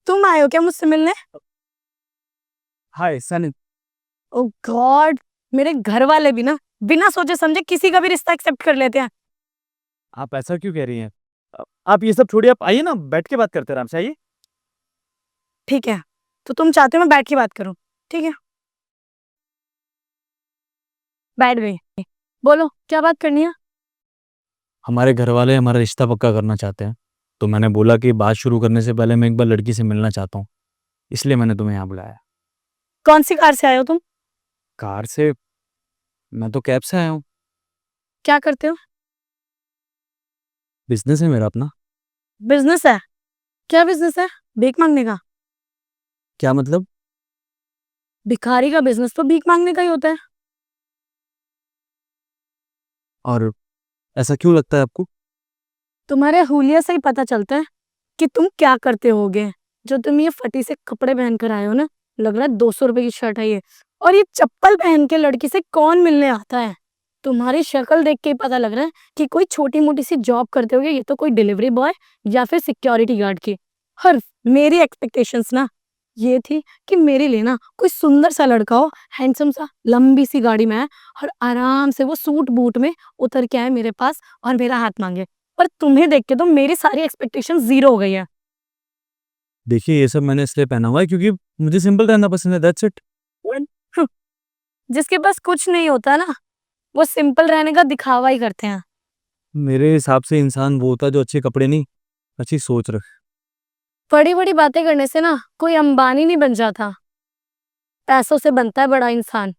तुम आए हो क्या मुझसे मिलने? हाय सनी। ओ गॉड, मेरे घर वाले भी ना बिना सोचे समझे किसी का भी रिश्ता एक्सेप्ट कर लेते हैं। आप ऐसा क्यों कह रही हैं? आप ये सब छोड़िए, आप आइए ना, बैठ के बात करते हैं आराम से, आइए। ठीक है, तो तुम चाहते हो मैं बैठ के बात करूं? ठीक है, बैठ गई। बोलो क्या बात करनी है। हमारे घर वाले हमारा रिश्ता पक्का करना चाहते हैं, तो मैंने बोला कि बात शुरू करने से पहले मैं एक बार लड़की से मिलना चाहता हूँ, इसलिए मैंने तुम्हें यहाँ बुलाया। कौन सी कार से आए हो तुम? कार से? मैं तो कैब से आया हूँ। क्या करते हो? बिजनेस है मेरा अपना। बिजनेस है? क्या बिजनेस है? भीख मांगने का? क्या मतलब? भिखारी का बिजनेस तो भीख मांगने का ही होता है। और ऐसा क्यों लगता है आपको? तुम्हारे हुलिया से ही पता चलता है कि तुम क्या करते होगे। जो तुम ये फटी से कपड़े पहन कर आए हो ना, लग रहा है 200 रुपए की शर्ट है ये। और ये चप्पल पहन के लड़की से कौन मिलने आता है? तुम्हारी शक्ल देख के ही पता लग रहा है कि कोई छोटी मोटी सी जॉब करते होगे, ये तो कोई डिलीवरी बॉय या फिर सिक्योरिटी गार्ड की। और मेरी एक्सपेक्टेशंस ना ये थी कि मेरे लिए ना कोई सुंदर सा लड़का हो, हैंडसम सा, लंबी सी गाड़ी में है और आराम से वो सूट बूट में उतर के आए मेरे पास और मेरा हाथ मांगे। पर तुम्हें देख के तो मेरी सारी एक्सपेक्टेशन जीरो हो गई है। देखिए, ये सब मैंने इसलिए पहना हुआ है क्योंकि मुझे सिंपल रहना पसंद है, दैट्स इट। हम्म, जिसके पास कुछ नहीं होता ना, वो सिंपल रहने का दिखावा ही करते हैं। मेरे हिसाब से इंसान वो होता है जो अच्छे कपड़े नहीं, अच्छी सोच रखे। बड़ी बड़ी बातें करने से ना कोई अंबानी नहीं बन जाता। पैसों से बनता है बड़ा इंसान।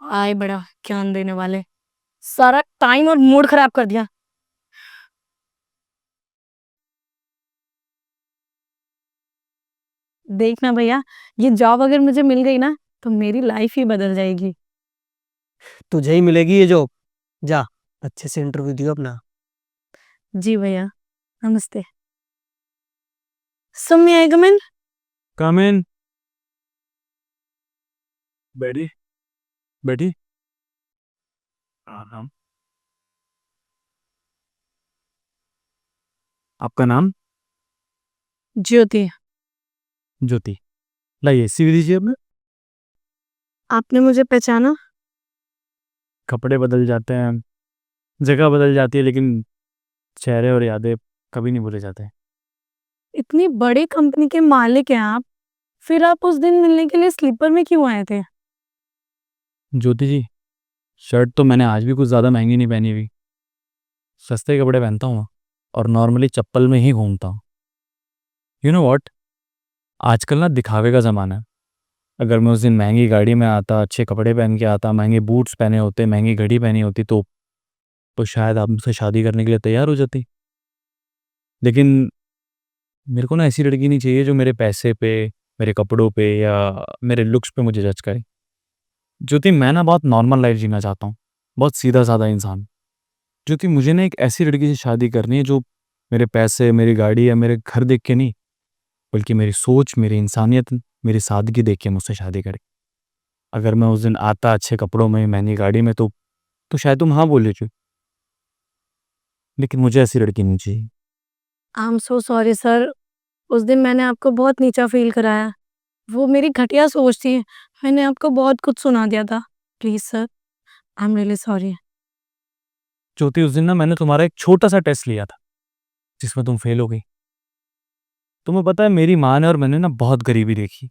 आए बड़ा ज्ञान देने वाले, सारा टाइम और मूड खराब कर दिया। देखना भैया, ये जॉब अगर मुझे मिल गई ना तो मेरी लाइफ ही बदल जाएगी। तुझे ही मिलेगी ये जॉब। जा, अच्छे से इंटरव्यू दियो अपना। जी भैया, नमस्ते। सुमिया आएगा? कम इन। बैठी, बैठी। हाँ हाँ। आपका नाम? ज्योति। ज्योति। लाइए सीवी दीजिए अपने। आपने मुझे पहचाना? कपड़े बदल जाते हैं, जगह बदल जाती है, लेकिन चेहरे और यादें कभी नहीं भूले जाते। इतनी बड़ी कंपनी के मालिक हैं आप, फिर आप उस दिन मिलने के लिए स्लीपर में क्यों आए थे? ज्योति जी, शर्ट तो मैंने आज भी कुछ ज़्यादा महंगी नहीं पहनी हुई। सस्ते कपड़े पहनता हूँ और नॉर्मली चप्पल में ही घूमता हूँ। यू नो वॉट, आजकल ना दिखावे का ज़माना है। अगर मैं उस दिन महंगी गाड़ी में आता, अच्छे कपड़े पहन के आता, महंगे बूट्स पहने होते, महंगी घड़ी पहनी होती, तो शायद आप मुझसे शादी करने के लिए तैयार हो जाती। लेकिन मेरे को ना ऐसी लड़की नहीं चाहिए जो मेरे पैसे पे, मेरे कपड़ों पे या मेरे लुक्स पे मुझे जज करे। ज्योति, मैं ना बहुत नॉर्मल लाइफ जीना चाहता हूँ, बहुत सीधा साधा इंसान। ज्योति, मुझे ना एक ऐसी लड़की से शादी करनी है जो मेरे पैसे, मेरी गाड़ी या मेरे घर देख के नहीं, बल्कि मेरी सोच, मेरी इंसानियत, मेरी सादगी देख के मुझसे शादी करे। अगर मैं उस दिन आता अच्छे कपड़ों में, महंगी गाड़ी में, तो शायद तुम हाँ बोल लेते, लेकिन मुझे ऐसी लड़की नहीं चाहिए। I am so sorry sir, उस दिन मैंने आपको बहुत नीचा फील कराया। वो मेरी घटिया सोच थी, मैंने आपको बहुत कुछ सुना दिया था। Please sir, I am really sorry. Jyoti, उस दिन ना मैंने तुम्हारा एक छोटा सा टेस्ट लिया था जिसमें तुम फेल हो गई। तुम्हें पता है, मेरी माँ ने और मैंने ना बहुत गरीबी देखी,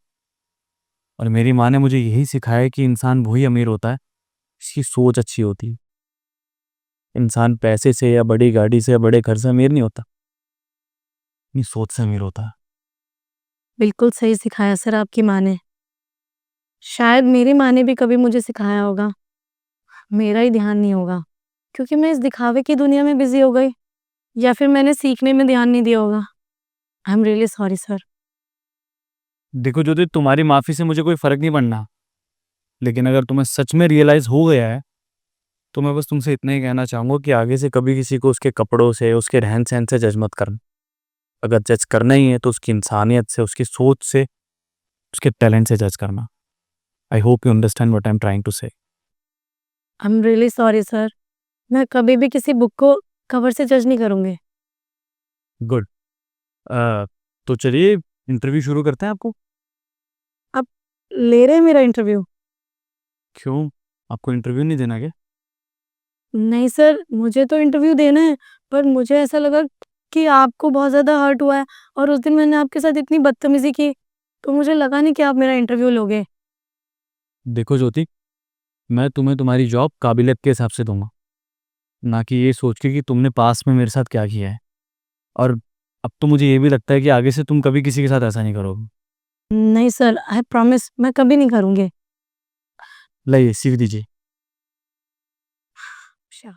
और मेरी माँ ने मुझे यही सिखाया कि इंसान वही अमीर होता है जिसकी सोच अच्छी होती है। इंसान पैसे से या बड़ी गाड़ी से या बड़े घर से अमीर नहीं होता, अपनी सोच से अमीर होता है। बिल्कुल सही सिखाया सर आपकी माँ ने। शायद मेरी माँ ने भी कभी मुझे सिखाया होगा, मेरा ही ध्यान नहीं होगा, क्योंकि मैं इस दिखावे की दुनिया में बिजी हो गई, या फिर मैंने सीखने में ध्यान नहीं दिया होगा। आई एम रियली सॉरी सर। देखो ज्योति, तुम्हारी माफ़ी से मुझे कोई फ़र्क नहीं पड़ना, लेकिन अगर तुम्हें सच में रियलाइज़ हो गया है, तो मैं बस तुमसे इतना ही कहना चाहूँगा कि आगे से कभी किसी को उसके कपड़ों से, उसके रहन-सहन से जज मत करना। अगर जज करना ही है तो उसकी इंसानियत से, उसकी सोच से, उसके टैलेंट से जज करना। I hope you understand what I am trying to say. I am really sorry sir, मैं कभी भी किसी बुक को कवर से जज नहीं करूंगी। गुड। अ, तो चलिए, इंटरव्यू शुरू करते हैं आपको? ले रहे हैं मेरा इंटरव्यू? क्यों? आपको इंटरव्यू नहीं देना क्या? नहीं सर, मुझे तो इंटरव्यू देना है, पर मुझे ऐसा लगा कि आपको बहुत ज़्यादा हर्ट हुआ है और उस दिन मैंने आपके साथ इतनी बदतमीज़ी की, तो मुझे लगा नहीं कि आप मेरा इंटरव्यू लोगे। देखो ज्योति, मैं तुम्हें तुम्हारी जॉब काबिलियत के हिसाब से दूंगा, ना कि ये सोच के कि तुमने पास में मेरे साथ क्या किया है। और अब तो मुझे ये भी लगता है कि आगे से तुम कभी किसी के साथ ऐसा नहीं करोगे। नहीं सर, आई प्रॉमिस मैं कभी नहीं करूँगी। लाइए सीव दीजिए। अच्छा।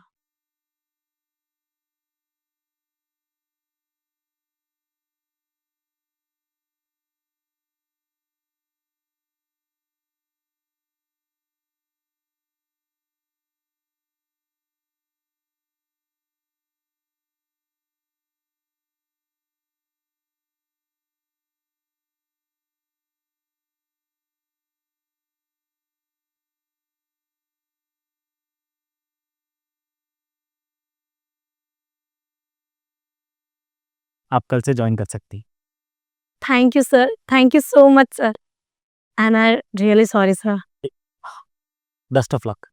आप कल से ज्वाइन कर सकती। Thank you sir, thank you so much sir, and I really sorry sir. Best of luck.